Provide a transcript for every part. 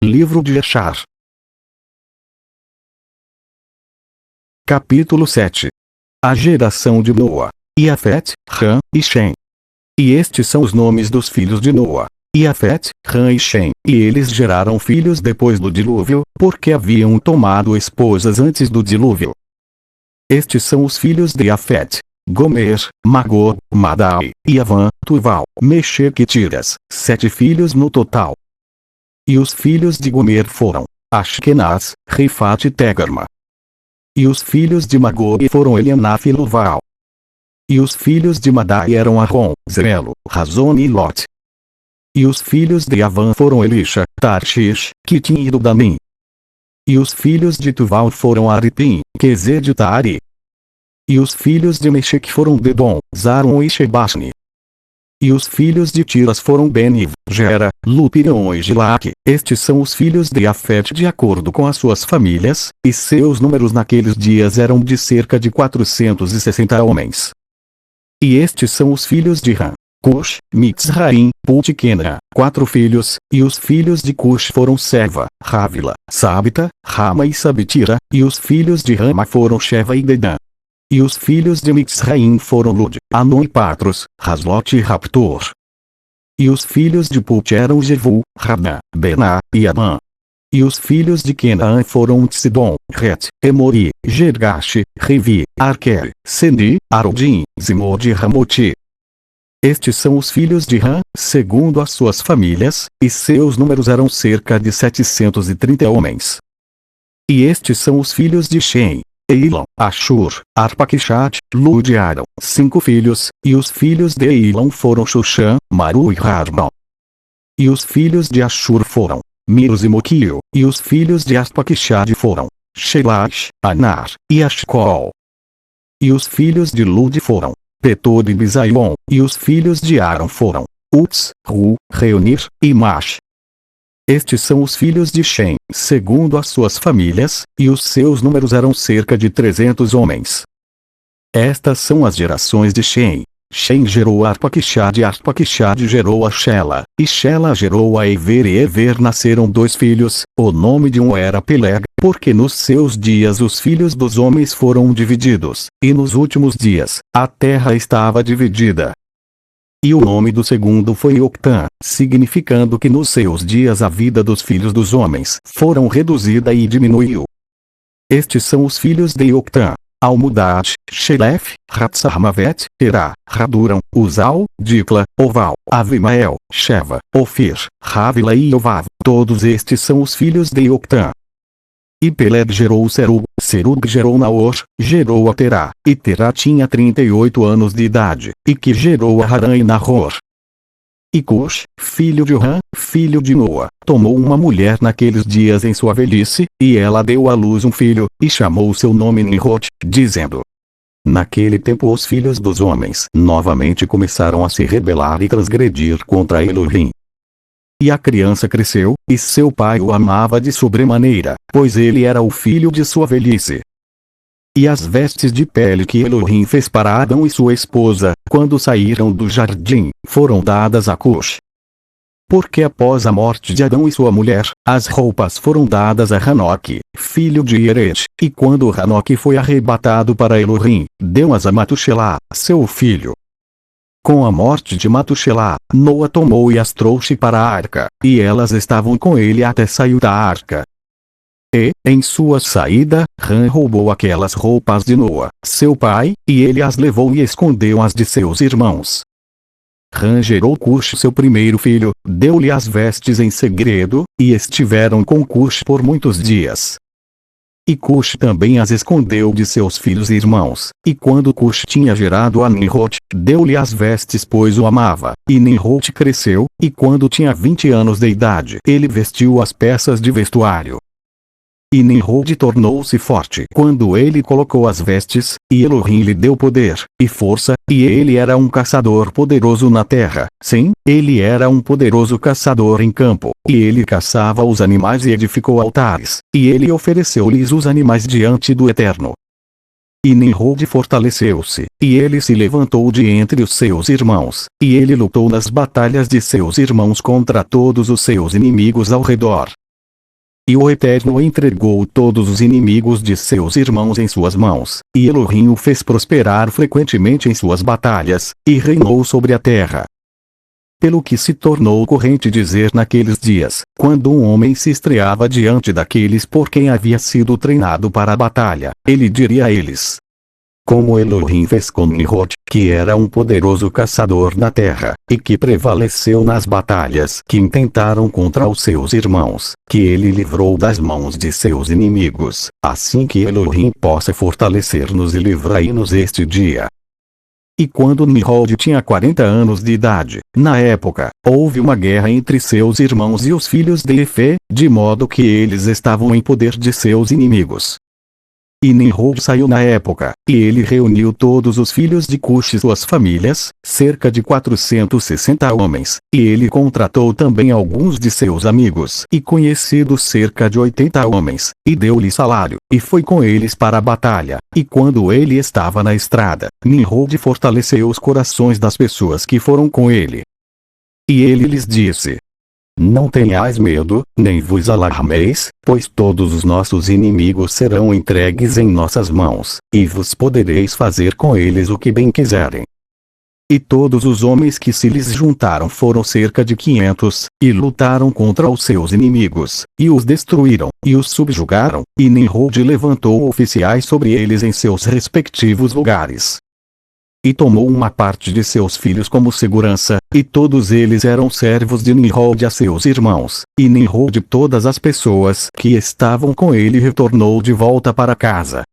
Livro de Echar. Capítulo 7. A geração de Noa. Iafete, Rã e Shem. E estes são os nomes dos filhos de Noa: Iafete, Rã e Shem. E eles geraram filhos depois do dilúvio, porque haviam tomado esposas antes do dilúvio. Estes são os filhos de Iafete: Gomer, Magog, Madai, Yavan, Tuval, Meshec e Tiras, 7 filhos no total. E os filhos de Gomer foram Ashkenaz, Rifat e Tegarma. E os filhos de Magog foram Elianaf e Luval. E os filhos de Madai eram Arrom, Zelo, Razon e Lot. E os filhos de Yavan foram Elisha, Tarshish, Quitim e Dudanim. E os filhos de Tuval foram Aripim, Quezed e Tari. E os filhos de Meshec foram Dedom, Zaron e Shebashni. E os filhos de Tiras foram Beniv, Gera, Lupirion e Gilaque. Estes são os filhos de Iafete de acordo com as suas famílias, e seus números naqueles dias eram de cerca de 460 homens. E estes são os filhos de Rã: Cush, Mitzraim, Put e Quena, 4 filhos, e os filhos de Cush foram Seva, Rávila, Sabita, Rama e Sabitira, e os filhos de Rama foram Sheva e Dedã. E os filhos de Mitzraim foram Lud, Anon e Patros, Raslot e Raptor. E os filhos de Put eram Jevu, Rabná, Bená, e Amã. E os filhos de Quenã foram Tsidom, Het, Emori, Gergash, Revi, Arquel, Seni, Arodim, Zimod e Ramoti. Estes são os filhos de Rã, segundo as suas famílias, e seus números eram cerca de 730 homens. E estes são os filhos de Shem: Eilon, Ashur, Arpaquixat, Lud e Aram, 5 filhos, e os filhos de Eilon foram Xuxã, Maru e Harbão. E os filhos de Ashur foram Miros e Moquio, e os filhos de Arpaquixad foram Shelash, Anar, e Ashcol. E os filhos de Lud foram Petod e Bizaion, e os filhos de Aram foram Uts, Ru, Reunir, e Mash. Estes são os filhos de Shem, segundo as suas famílias, e os seus números eram cerca de 300 homens. Estas são as gerações de Shem. Shem gerou Arpaquixad e Arpaquixad gerou a Shela, e Shela gerou a Ever e Ever nasceram 2 filhos, o nome de um era Peleg, porque nos seus dias os filhos dos homens foram divididos, e nos últimos dias, a terra estava dividida. E o nome do segundo foi Octã, significando que nos seus dias a vida dos filhos dos homens foram reduzida e diminuiu. Estes são os filhos de Octã: Almudad, Shelef, Ratsarmavet, Terá, Raduram, Uzal, Dicla, Oval, Avimael, Sheva, Ofir, Ravila e Ovav. Todos estes são os filhos de Octã. E Peleg gerou Serug, Serug gerou Naor, gerou a Terá, e Terá tinha 38 anos de idade, e que gerou a Harã e Nahor. E Cush, filho de Rã, filho de Noa, tomou uma mulher naqueles dias em sua velhice, e ela deu à luz um filho, e chamou seu nome Nimrod, dizendo: Naquele tempo os filhos dos homens novamente começaram a se rebelar e transgredir contra Elohim. E a criança cresceu, e seu pai o amava de sobremaneira, pois ele era o filho de sua velhice. E as vestes de pele que Elohim fez para Adão e sua esposa, quando saíram do jardim, foram dadas a Cush. Porque após a morte de Adão e sua mulher, as roupas foram dadas a Hanoque, filho de Yered, e quando Hanoque foi arrebatado para Elohim, deu-as a Matushelá, seu filho. Com a morte de Matushelá, Noa tomou e as trouxe para a arca, e elas estavam com ele até saiu da arca. E, em sua saída, Rã roubou aquelas roupas de Noa, seu pai, e ele as levou e escondeu as de seus irmãos. Rã gerou Cush seu primeiro filho, deu-lhe as vestes em segredo, e estiveram com Cush por muitos dias. E Cush também as escondeu de seus filhos e irmãos, e quando Cush tinha gerado a Nimrod, deu-lhe as vestes pois o amava, e Nimrod cresceu, e quando tinha 20 anos de idade ele vestiu as peças de vestuário. E Nimrod tornou-se forte quando ele colocou as vestes, e Elohim lhe deu poder, e força, e ele era um caçador poderoso na terra. Sim, ele era um poderoso caçador em campo, e ele caçava os animais e edificou altares, e ele ofereceu-lhes os animais diante do Eterno. E Nimrod fortaleceu-se, e ele se levantou de entre os seus irmãos, e ele lutou nas batalhas de seus irmãos contra todos os seus inimigos ao redor. E o Eterno entregou todos os inimigos de seus irmãos em suas mãos, e Elohim o fez prosperar frequentemente em suas batalhas, e reinou sobre a terra. Pelo que se tornou corrente dizer naqueles dias, quando um homem se estreava diante daqueles por quem havia sido treinado para a batalha, ele diria a eles: como Elohim fez com Nimrod, que era um poderoso caçador na terra, e que prevaleceu nas batalhas que intentaram contra os seus irmãos, que ele livrou das mãos de seus inimigos, assim que Elohim possa fortalecer-nos e livrar-nos este dia. E quando Nimrod tinha 40 anos de idade, na época, houve uma guerra entre seus irmãos e os filhos de Efe, de modo que eles estavam em poder de seus inimigos. E Nimrod saiu na época, e ele reuniu todos os filhos de Cush e suas famílias, cerca de 460 homens, e ele contratou também alguns de seus amigos e conhecidos cerca de 80 homens, e deu-lhes salário, e foi com eles para a batalha, e quando ele estava na estrada, Nimrod fortaleceu os corações das pessoas que foram com ele. E ele lhes disse: não tenhais medo, nem vos alarmeis, pois todos os nossos inimigos serão entregues em nossas mãos, e vos podereis fazer com eles o que bem quiserem. E todos os homens que se lhes juntaram foram cerca de 500, e lutaram contra os seus inimigos, e os destruíram, e os subjugaram, e Nimrod levantou oficiais sobre eles em seus respectivos lugares. E tomou uma parte de seus filhos como segurança, e todos eles eram servos de Nimrod a seus irmãos, e Nimrod todas as pessoas que estavam com ele retornou de volta para casa.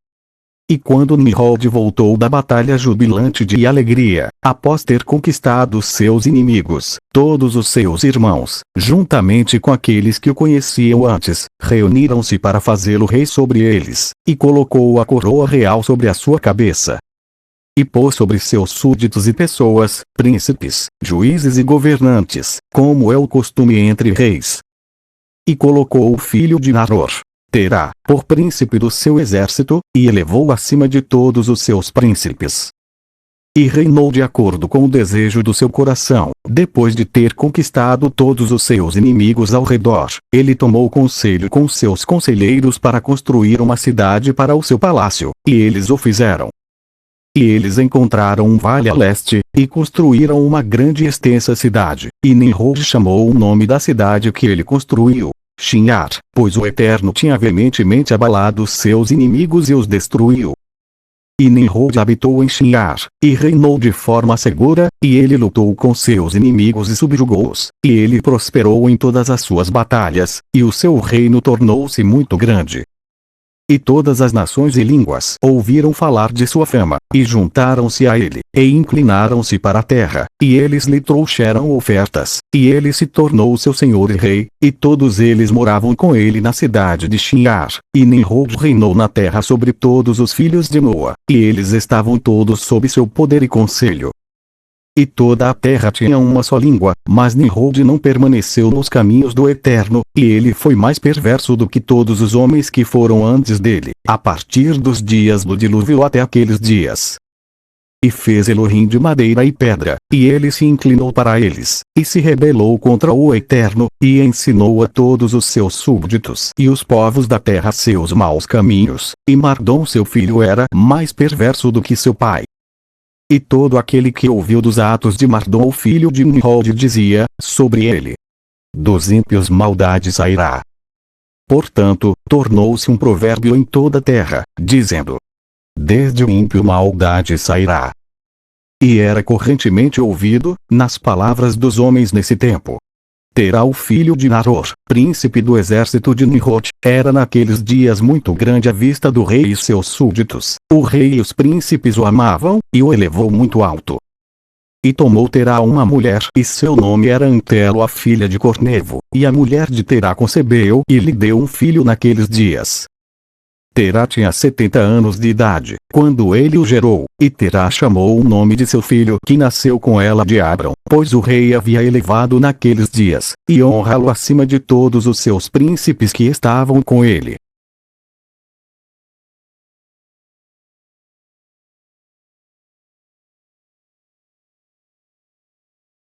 E quando Nimrod voltou da batalha jubilante de alegria, após ter conquistado seus inimigos, todos os seus irmãos, juntamente com aqueles que o conheciam antes, reuniram-se para fazê-lo rei sobre eles, e colocou a coroa real sobre a sua cabeça. E pôs sobre seus súditos e pessoas, príncipes, juízes e governantes, como é o costume entre reis. E colocou o filho de Naror, Terá, por príncipe do seu exército, e elevou acima de todos os seus príncipes. E reinou de acordo com o desejo do seu coração, depois de ter conquistado todos os seus inimigos ao redor, ele tomou conselho com seus conselheiros para construir uma cidade para o seu palácio, e eles o fizeram. E eles encontraram um vale a leste, e construíram uma grande e extensa cidade, e Nimrod chamou o nome da cidade que ele construiu, Shinar, pois o Eterno tinha veementemente abalado seus inimigos e os destruiu. E Nimrod habitou em Shinar, e reinou de forma segura, e ele lutou com seus inimigos e subjugou-os, e ele prosperou em todas as suas batalhas, e o seu reino tornou-se muito grande. E todas as nações e línguas ouviram falar de sua fama, e juntaram-se a ele, e inclinaram-se para a terra, e eles lhe trouxeram ofertas, e ele se tornou seu senhor e rei, e todos eles moravam com ele na cidade de Shinar, e Nimrod reinou na terra sobre todos os filhos de Noa, e eles estavam todos sob seu poder e conselho. E toda a terra tinha uma só língua, mas Nimrod não permaneceu nos caminhos do Eterno, e ele foi mais perverso do que todos os homens que foram antes dele, a partir dos dias do dilúvio até aqueles dias. E fez Elohim de madeira e pedra, e ele se inclinou para eles, e se rebelou contra o Eterno, e ensinou a todos os seus súbditos e os povos da terra seus maus caminhos, e Mardom seu filho era mais perverso do que seu pai. E todo aquele que ouviu dos atos de Mardom o filho de Nimrod dizia, sobre ele: dos ímpios maldade sairá. Portanto, tornou-se um provérbio em toda a terra, dizendo: desde o ímpio maldade sairá. E era correntemente ouvido, nas palavras dos homens nesse tempo. Terá o filho de Naror, príncipe do exército de Nimrod, era naqueles dias muito grande à vista do rei e seus súditos. O rei e os príncipes o amavam, e o elevou muito alto. E tomou Terá uma mulher, e seu nome era Antelo, a filha de Cornevo, e a mulher de Terá concebeu e lhe deu um filho naqueles dias. Terá tinha 70 anos de idade, quando ele o gerou, e Terá chamou o nome de seu filho que nasceu com ela de Abrão, pois o rei havia elevado naqueles dias, e honrá-lo acima de todos os seus príncipes que estavam com ele.